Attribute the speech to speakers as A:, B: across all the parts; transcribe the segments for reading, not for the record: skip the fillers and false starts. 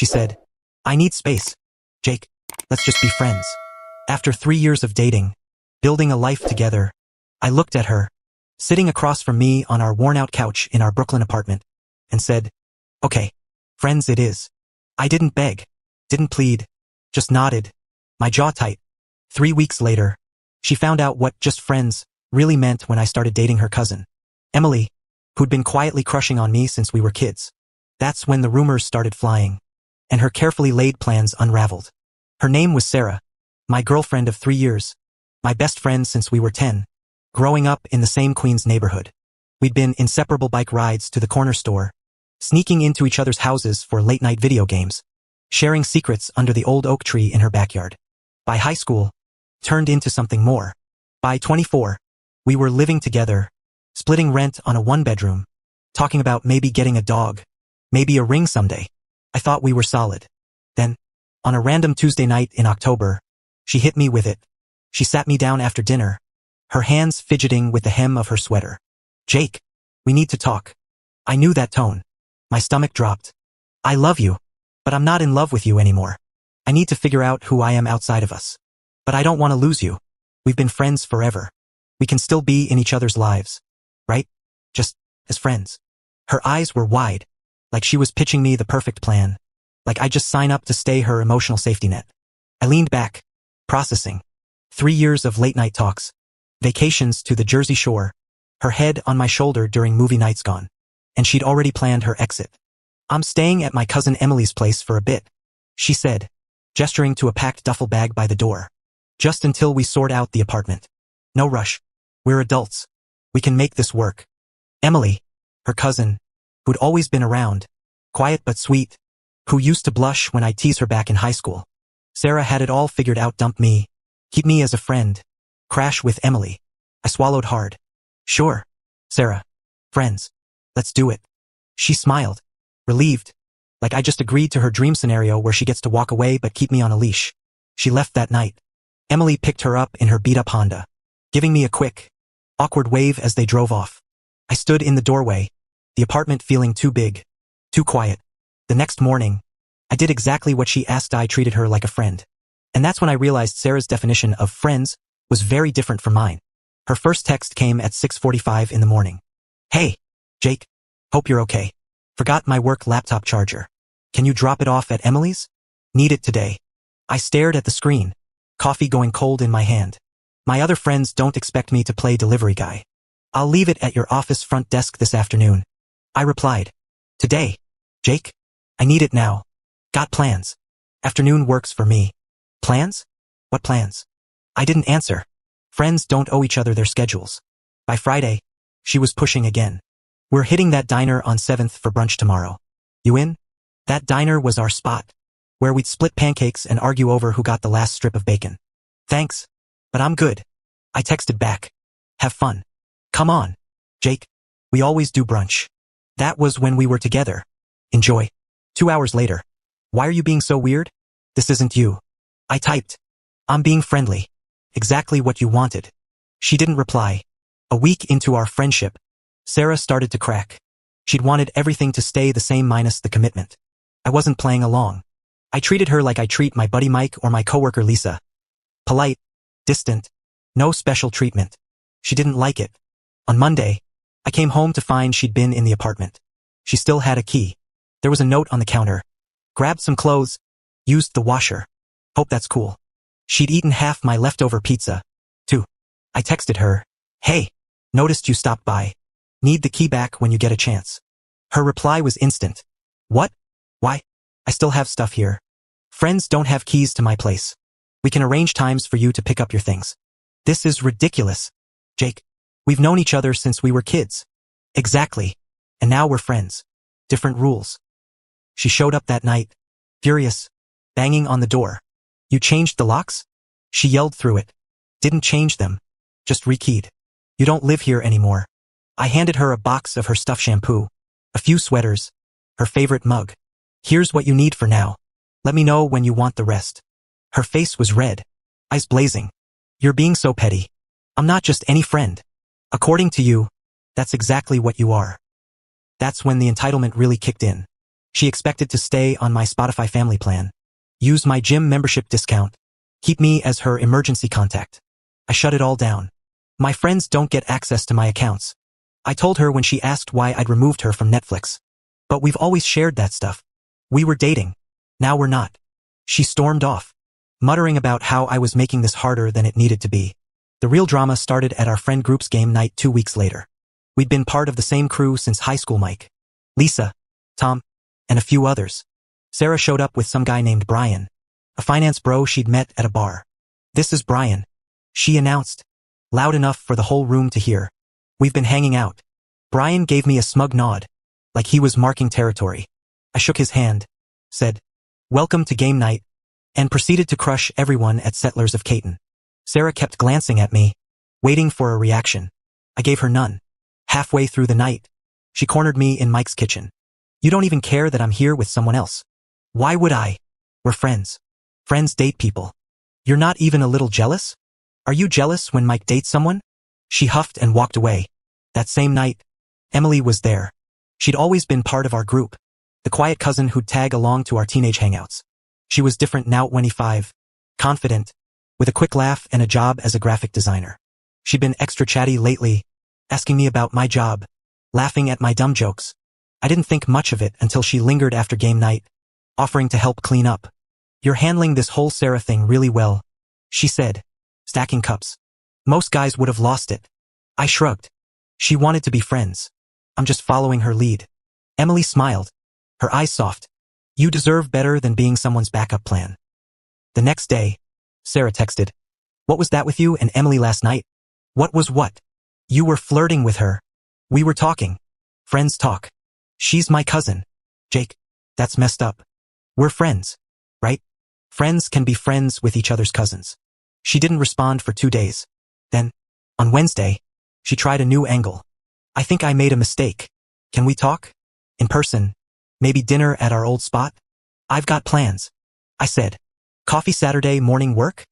A: She said, I need space. Jake, let's just be friends. After 3 years of dating, building a life together, I looked at her, sitting across from me on our worn-out couch in our Brooklyn apartment, and said, okay, friends it is. I didn't beg, didn't plead, just nodded, my jaw tight. 3 weeks later, she found out what just friends really meant when I started dating her cousin, Emily, who'd been quietly crushing on me since we were kids. That's when the rumors started flying, and her carefully laid plans unraveled. Her name was Sarah, my girlfriend of 3 years, my best friend since we were 10, growing up in the same Queens neighborhood. We'd been inseparable bike rides to the corner store, sneaking into each other's houses for late-night video games, sharing secrets under the old oak tree in her backyard. By high school, turned into something more. By 24, we were living together, splitting rent on a one-bedroom, talking about maybe getting a dog, maybe a ring someday. I thought we were solid. Then, on a random Tuesday night in October, she hit me with it. She sat me down after dinner, her hands fidgeting with the hem of her sweater. Jake, we need to talk. I knew that tone. My stomach dropped. I love you, but I'm not in love with you anymore. I need to figure out who I am outside of us. But I don't want to lose you. We've been friends forever. We can still be in each other's lives, right? Just as friends. Her eyes were wide, like she was pitching me the perfect plan, like I'd just sign up to stay her emotional safety net. I leaned back, processing. 3 years of late-night talks, vacations to the Jersey Shore, her head on my shoulder during movie nights gone, and she'd already planned her exit. I'm staying at my cousin Emily's place for a bit, she said, gesturing to a packed duffel bag by the door. Just until we sort out the apartment. No rush. We're adults. We can make this work. Emily, her cousin, who'd always been around, quiet but sweet, who used to blush when I teased her back in high school. Sarah had it all figured out. Dump me, keep me as a friend, crash with Emily. I swallowed hard. Sure, Sarah. Friends. Let's do it. She smiled, relieved, like I just agreed to her dream scenario where she gets to walk away but keep me on a leash. She left that night. Emily picked her up in her beat-up Honda, giving me a quick, awkward wave as they drove off. I stood in the doorway, the apartment feeling too big, too quiet. The next morning, I did exactly what she asked. I treated her like a friend. And that's when I realized Sarah's definition of friends was very different from mine. Her first text came at 6:45 in the morning. Hey, Jake, hope you're okay. Forgot my work laptop charger. Can you drop it off at Emily's? Need it today. I stared at the screen, coffee going cold in my hand. My other friends don't expect me to play delivery guy. I'll leave it at your office front desk this afternoon. I replied. Today, Jake? I need it now. Got plans. Afternoon works for me. Plans? What plans? I didn't answer. Friends don't owe each other their schedules. By Friday, she was pushing again. We're hitting that diner on 7th for brunch tomorrow. You in? That diner was our spot, where we'd split pancakes and argue over who got the last strip of bacon. Thanks, but I'm good. I texted back. Have fun. Come on, Jake. We always do brunch. That was when we were together. Enjoy. 2 hours later. Why are you being so weird? This isn't you. I typed. I'm being friendly. Exactly what you wanted. She didn't reply. A week into our friendship, Sarah started to crack. She'd wanted everything to stay the same minus the commitment. I wasn't playing along. I treated her like I treat my buddy Mike or my coworker Lisa. Polite, distant, no special treatment. She didn't like it. On Monday, I came home to find she'd been in the apartment. She still had a key. There was a note on the counter. Grabbed some clothes, used the washer. Hope that's cool. She'd eaten half my leftover pizza, too. I texted her, hey, noticed you stopped by. Need the key back when you get a chance. Her reply was instant. What? Why? I still have stuff here. Friends don't have keys to my place. We can arrange times for you to pick up your things. This is ridiculous. Jake, we've known each other since we were kids. Exactly. And now we're friends. Different rules. She showed up that night, furious, banging on the door. You changed the locks? She yelled through it. Didn't change them. Just rekeyed. You don't live here anymore. I handed her a box of her stuff shampoo, a few sweaters, her favorite mug. Here's what you need for now. Let me know when you want the rest. Her face was red, eyes blazing. You're being so petty. I'm not just any friend. According to you, that's exactly what you are. That's when the entitlement really kicked in. She expected to stay on my Spotify family plan, use my gym membership discount, keep me as her emergency contact. I shut it all down. My friends don't get access to my accounts. I told her when she asked why I'd removed her from Netflix. But we've always shared that stuff. We were dating. Now we're not. She stormed off, muttering about how I was making this harder than it needed to be. The real drama started at our friend group's game night 2 weeks later. We'd been part of the same crew since high school. Mike, Lisa, Tom, and a few others. Sarah showed up with some guy named Brian, a finance bro she'd met at a bar. "This is Brian," she announced, loud enough for the whole room to hear. "We've been hanging out." Brian gave me a smug nod, like he was marking territory. I shook his hand, said, "Welcome to game night," and proceeded to crush everyone at Settlers of Catan. Sarah kept glancing at me, waiting for a reaction. I gave her none. Halfway through the night, she cornered me in Mike's kitchen. "You don't even care that I'm here with someone else." "Why would I? We're friends. Friends date people. You're not even a little jealous? Are you jealous when Mike dates someone?" She huffed and walked away. That same night, Emily was there. She'd always been part of our group, the quiet cousin who'd tag along to our teenage hangouts. She was different now, 25, confident, with a quick laugh and a job as a graphic designer. She'd been extra chatty lately, asking me about my job, laughing at my dumb jokes. I didn't think much of it until she lingered after game night, offering to help clean up. "You're handling this whole Sarah thing really well," she said, stacking cups. "Most guys would have lost it." I shrugged. She wanted to be friends. I'm just following her lead. Emily smiled, her eyes soft. "You deserve better than being someone's backup plan." The next day, Sarah texted, "What was that with you and Emily last night?" "What was what?" "You were flirting with her." "We were talking. Friends talk." "She's my cousin." "Jake, that's messed up. We're friends, right? Friends can be friends with each other's cousins." She didn't respond for 2 days. Then, on Wednesday, she tried a new angle. "I think I made a mistake. Can we talk? In person? Maybe dinner at our old spot?" "I've got plans," I said. "Coffee Saturday morning work?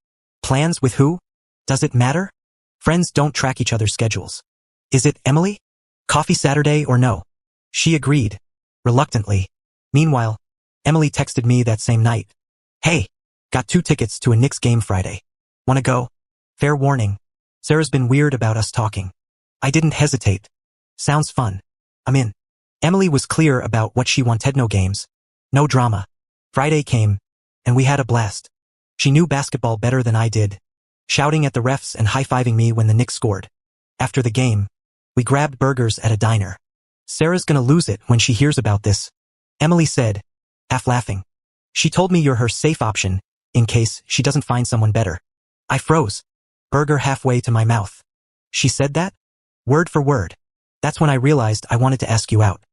A: Plans with who? Does it matter? Friends don't track each other's schedules." "Is it Emily? Coffee Saturday or no?" She agreed, reluctantly. Meanwhile, Emily texted me that same night. "Hey, got 2 tickets to a Knicks game Friday. Wanna go?" Fair warning, Sarah's been weird about us talking. I didn't hesitate. "Sounds fun. I'm in." Emily was clear about what she wanted. No games. No drama. Friday came, and we had a blast. She knew basketball better than I did, shouting at the refs and high-fiving me when the Knicks scored. After the game, we grabbed burgers at a diner. "Sarah's gonna lose it when she hears about this," Emily said, half laughing. "She told me you're her safe option, in case she doesn't find someone better." I froze, burger halfway to my mouth. "She said that?" "Word for word." That's when I realized I wanted to ask you out.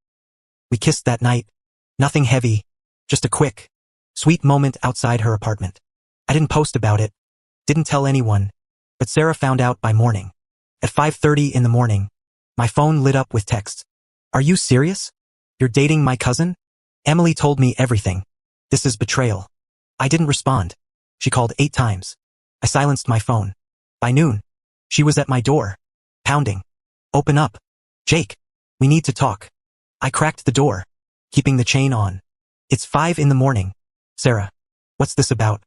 A: We kissed that night. Nothing heavy, just a quick, sweet moment outside her apartment. I didn't post about it, didn't tell anyone, but Sarah found out by morning. At 5:30 in the morning, my phone lit up with texts. "Are you serious? You're dating my cousin?" Emily told me everything. This is betrayal. I didn't respond. She called 8 times. I silenced my phone. By noon, she was at my door, pounding. "Open up. Jake, we need to talk." I cracked the door, keeping the chain on. "It's 5 in the morning. Sarah, what's this about?"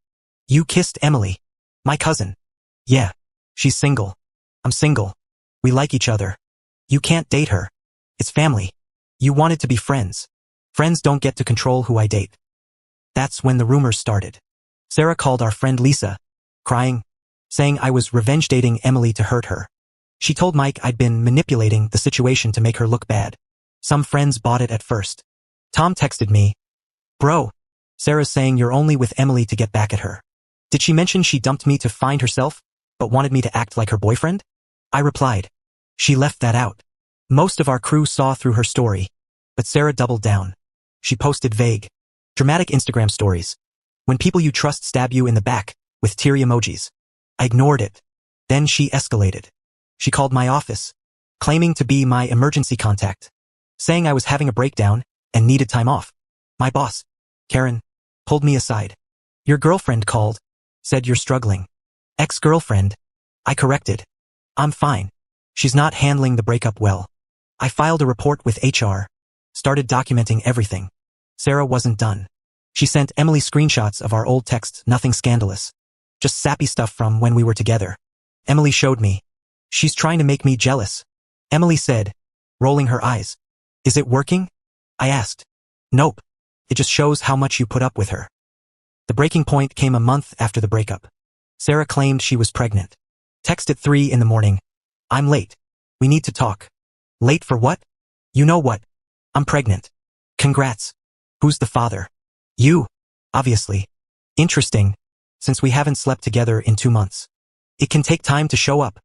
A: "You kissed Emily, my cousin." "Yeah, she's single. I'm single. We like each other. You can't date her. It's family. You wanted to be friends. Friends don't get to control who I date." That's when the rumors started. Sarah called our friend Lisa, crying, saying I was revenge dating Emily to hurt her. She told Mike I'd been manipulating the situation to make her look bad. Some friends bought it at first. Tom texted me, "Bro, Sarah's saying you're only with Emily to get back at her. Did she mention she dumped me to find herself, but wanted me to act like her boyfriend?" I replied, "She left that out." Most of our crew saw through her story, but Sarah doubled down. She posted vague, dramatic Instagram stories. "When people you trust stab you in the back," with teary emojis. I ignored it. Then she escalated. She called my office, claiming to be my emergency contact, saying I was having a breakdown and needed time off. My boss, Karen, pulled me aside. "Your girlfriend called, said you're struggling." "Ex-girlfriend," I corrected. "I'm fine. She's not handling the breakup well." I filed a report with HR, started documenting everything. Sarah wasn't done. She sent Emily screenshots of our old texts, nothing scandalous. Just sappy stuff from when we were together. Emily showed me. She's trying to make me jealous. Emily said, rolling her eyes. Is it working? I asked. Nope. It just shows how much you put up with her. The breaking point came a month after the breakup. Sarah claimed she was pregnant. Text at 3 in the morning. I'm late. We need to talk. Late for what? You know what? I'm pregnant. Congrats. Who's the father? You. Obviously. Interesting. Since we haven't slept together in 2 months. It can take time to show up.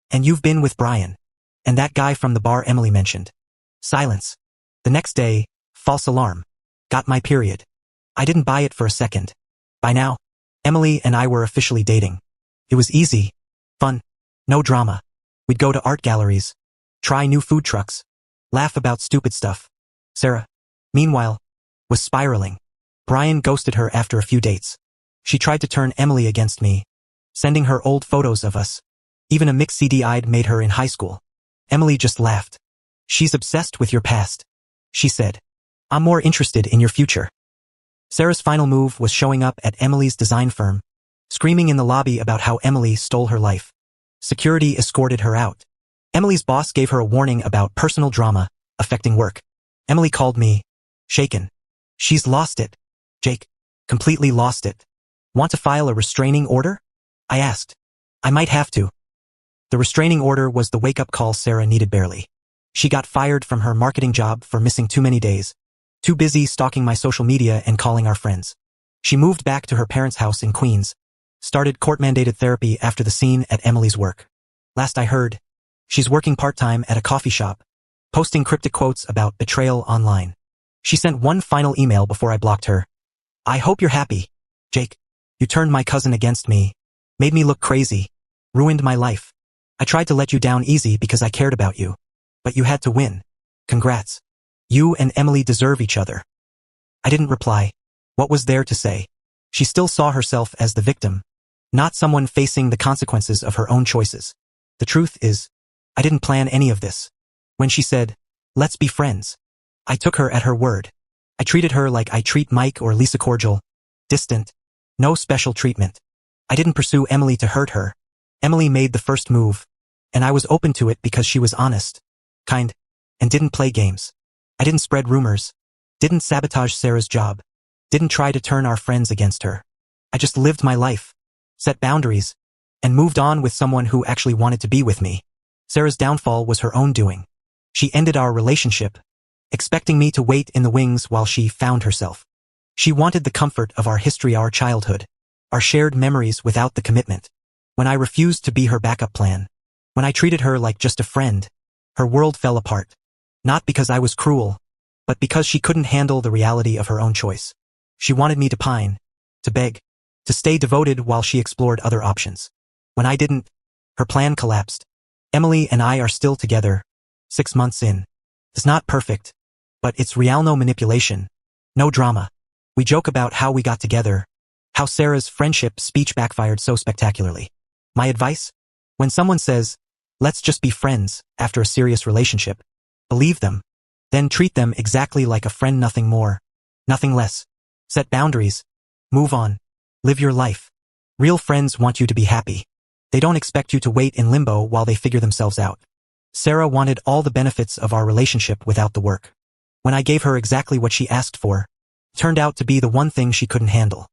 A: And you've been with Brian. And that guy from the bar Emily mentioned. Silence. The next day, false alarm. Got my period. I didn't buy it for a second. By now, Emily and I were officially dating. It was easy. Fun. No drama. We'd go to art galleries. Try new food trucks. Laugh about stupid stuff. Sarah, meanwhile, was spiraling. Brian ghosted her after a few dates. She tried to turn Emily against me, sending her old photos of us. Even a mixed CD I'd made her in high school. Emily just laughed. She's obsessed with your past. She said. I'm more interested in your future. Sarah's final move was showing up at Emily's design firm, screaming in the lobby about how Emily stole her life. Security escorted her out. Emily's boss gave her a warning about personal drama affecting work. Emily called me, shaken. She's lost it. Jake. Completely lost it. Want to file a restraining order? I asked. I might have to. The restraining order was the wake-up call Sarah needed barely. She got fired from her marketing job for missing too many days. Too busy stalking my social media and calling our friends. She moved back to her parents' house in Queens. Started court-mandated therapy after the scene at Emily's work. Last I heard, she's working part-time at a coffee shop, posting cryptic quotes about betrayal online. She sent one final email before I blocked her. I hope you're happy, Jake. You turned my cousin against me, made me look crazy, ruined my life. I tried to let you down easy because I cared about you. But you had to win. Congrats. You and Emily deserve each other. I didn't reply. What was there to say? She still saw herself as the victim, not someone facing the consequences of her own choices. The truth is, I didn't plan any of this. When she said, let's be friends, I took her at her word. I treated her like I treat Mike or Lisa, cordial, distant, no special treatment. I didn't pursue Emily to hurt her. Emily made the first move, and I was open to it because she was honest, kind, and didn't play games. I didn't spread rumors, didn't sabotage Sarah's job, didn't try to turn our friends against her. I just lived my life, set boundaries, and moved on with someone who actually wanted to be with me. Sarah's downfall was her own doing. She ended our relationship, expecting me to wait in the wings while she found herself. She wanted the comfort of our history, our childhood, our shared memories without the commitment. When I refused to be her backup plan, when I treated her like just a friend, her world fell apart. Not because I was cruel, but because she couldn't handle the reality of her own choice. She wanted me to pine, to beg, to stay devoted while she explored other options. When I didn't, her plan collapsed. Emily and I are still together, 6 months in. It's not perfect, but it's real, no manipulation, no drama. We joke about how we got together, how Sarah's friendship speech backfired so spectacularly. My advice? When someone says, let's just be friends after a serious relationship, believe them. Then treat them exactly like a friend, nothing more, nothing less. Set boundaries. Move on. Live your life. Real friends want you to be happy. They don't expect you to wait in limbo while they figure themselves out. Sarah wanted all the benefits of our relationship without the work. When I gave her exactly what she asked for, it turned out to be the one thing she couldn't handle.